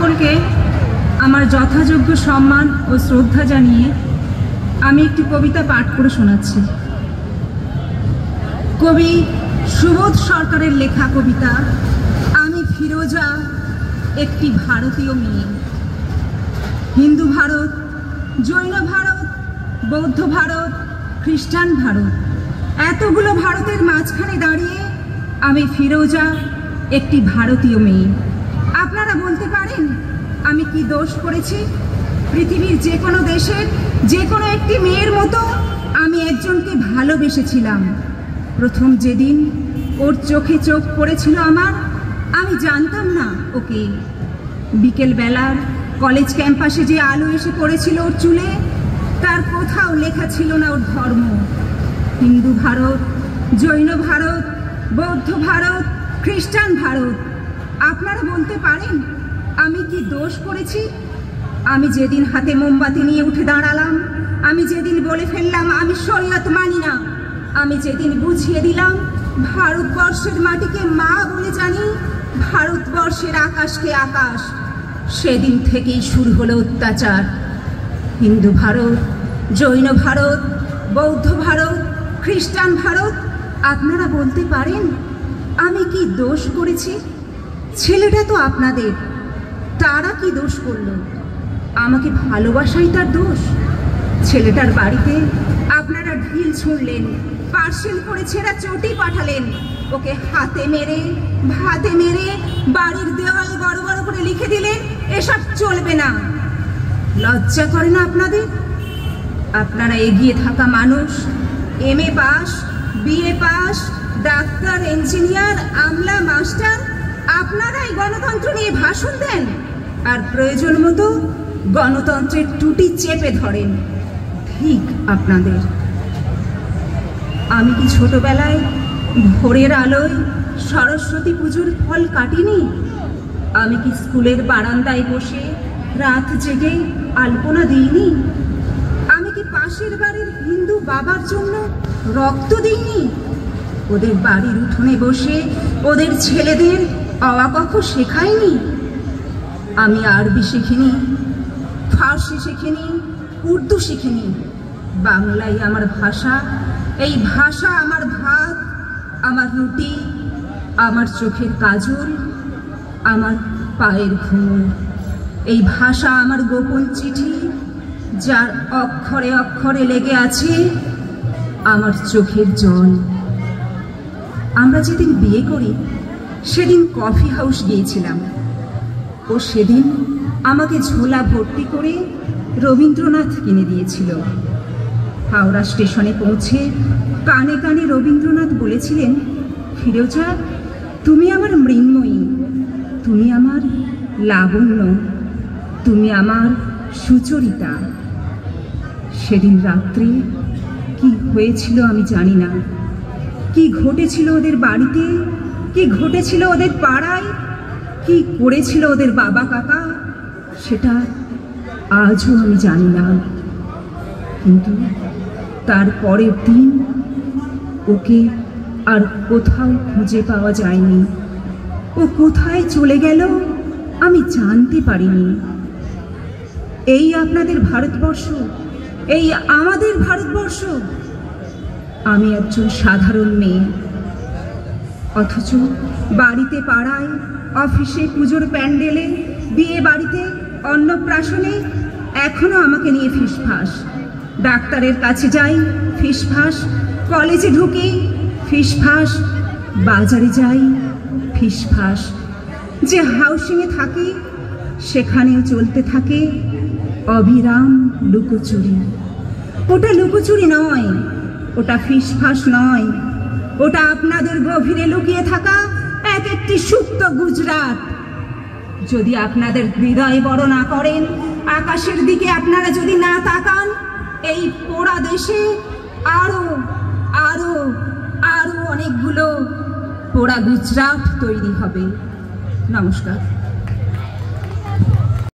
সকলকে আমার যথাযোগ্য সম্মান ও শ্রদ্ধা জানিয়ে আমি একটি কবিতা পাঠ করে শোনাচ্ছি। কবি সুবোধ সরকারের লেখা কবিতা আমি ফিরোজা, একটি ভারতীয় মেয়ে। হিন্দু ভারত, জৈন ভারত, বৌদ্ধ ভারত, খ্রিস্টান ভারত, এতগুলো ভারতের মাঝখানে দাঁড়িয়ে আমি ফিরোজা, একটি ভারতীয় মেয়ে। আপনারা বলতে পারেন আমি কি দোষ করেছি? পৃথিবীর যে কোনো দেশের যে কোনো একটি মেয়ের মতো আমি একজনকে ভালোবেসেছিলাম। প্রথম যেদিন ওর চোখে চোখ পড়েছিল আমার, আমি জানতাম না ওকে। বিকেলবেলার কলেজ ক্যাম্পাসে যে আলো এসে পড়েছিল ওর চুলে, তার কোথাও লেখা ছিল না ওর ধর্ম। হিন্দু ভারত, জৈন ভারত, বৌদ্ধ ভারত, খ্রিস্টান ভারত, আপনারা বলতে পারেন আমি কি দোষ করেছি? আমি যেদিন হাতে মোমবাতি নিয়ে উঠে দাঁড়ালাম, আমি যেদিন বলে ফেললাম আমি শরীয়ত মানি না, আমি যেদিন বুঝিয়ে দিলাম ভারতবর্ষের মাটিকে মা বলে জানি, ভারতবর্ষের আকাশকে আকাশ, সেদিন থেকেই শুরু হলো অত্যাচার। হিন্দু ভারত, জৈন ভারত, বৌদ্ধ ভারত, খ্রিস্টান ভারত, আপনারা বলতে পারেন আমি কি দোষ করেছি? ছেলেটা তো আপনাদের, তারা কি দোষ করলো? আমাকে ভালোবাসাই তার দোষ? ছেলেটার বাড়িতে আপনারা ঢিল ছুঁড়লেন, পার্সেল করে ছেঁড়া চটি পাঠালেন, ওকে হাতে মেরে ভাতে মেরে বাড়ির দেওয়ালে বড় বড় করে লিখে দিলেন এসব চলবে না। লজ্জা করে না আপনাদের? আপনারা এগিয়ে থাকা মানুষ, MA pass, BA pass, doctor, engineer, আমলা, মাস্টার, আপনারাই গণতন্ত্র নিয়ে ভাষণ দেন আর প্রয়োজন মতো গণতন্ত্রের টুটি চেপে ধরেন। ঠিক আপনাদের। আমি কি ছোটবেলায় ভোরের আলোয় সরস্বতী পুজোর ফল কাটিনি? আমি কি স্কুলের বারান্দায় বসে রাত জেগে আলপনা দিইনি? আমি কি পাশের বাড়ির হিন্দু বাবার জন্য রক্ত দিইনি? ওদের বাড়ির উঠোনে বসে ওদের ছেলেদের অ ক খ শেখাইনি? আমি আরবি শিখিনি, ফার্সি শিখিনি, উর্দু শিখিনি। বাংলাই আমার ভাষা, এই ভাষা আমার ভাত, আমার রুটি, আমার চোখের কাজল, আমার পায়ের ঘুমুর। এই ভাষা আমার গোপন চিঠি, যার অক্ষরে অক্ষরে লেগে আছে আমার চোখের জল। আমরা যেদিন বিয়ে করি সেদিন কফি হাউস গিয়েছিলাম। ও সেদিন আমাকে ঝোলা ভর্তি করে রবীন্দ্রনাথ কিনে দিয়েছিল। হাওড়া স্টেশনে পৌঁছে কানে কানে রবীন্দ্রনাথ বলেছিলেন, ফিরোজা তুমি আমার মৃন্ময়ী, তুমি আমার লাবণ্য, তুমি আমার সুচরিতা। সেদিন রাত্রে কি হয়েছিল আমি জানি না। কি ঘটেছিল ওদের বাড়িতে, কি ঘটেছিল ওদের পাড়ায়, কি করেছিল ওদের বাবা কাকা, সেটা আজও আমি জানি না। কিন্তু তার পরের দিন ওকে আর কোথাও খুঁজে পাওয়া যায়নি। ও কোথায় চলে গেল আমি জানতে পারিনি। এই আপনাদের ভারতবর্ষ, এই আমাদের ভারতবর্ষ। আমি একজন সাধারণ মেয়ে, অথচ বাড়িতে পাড়ায়, অফিসে, পুজোর প্যান্ডেলে, বিয়ে বাড়িতে, অন্নপ্রাশনে এখনো আমাকে নিয়ে ফিসফাস। ডাক্তারের কাছে যাই ফিসফাস, কলেজে ঢুকি ফিসফাস, বাজারে যাই ফিসফাস, যে হাউসিংয়ে থাকি সেখানেও চলতে থাকে অবিরাম লুকোচুরি। ওটা লুকোচুরি নয়, ওটা ফিসফাস নয়, ওটা আপনাদের গভীরে লুকিয়ে থাকা এক একটি সুপ্ত গুজরাট। যদি আপনাদের হৃদয় বড় না করেন, আকাশের দিকে আপনারা যদি না তাকান, এই পোড়া দেশে আরো আরো আরো অনেকগুলো পোড়া গুজরাট তৈরি হবে। নমস্কার।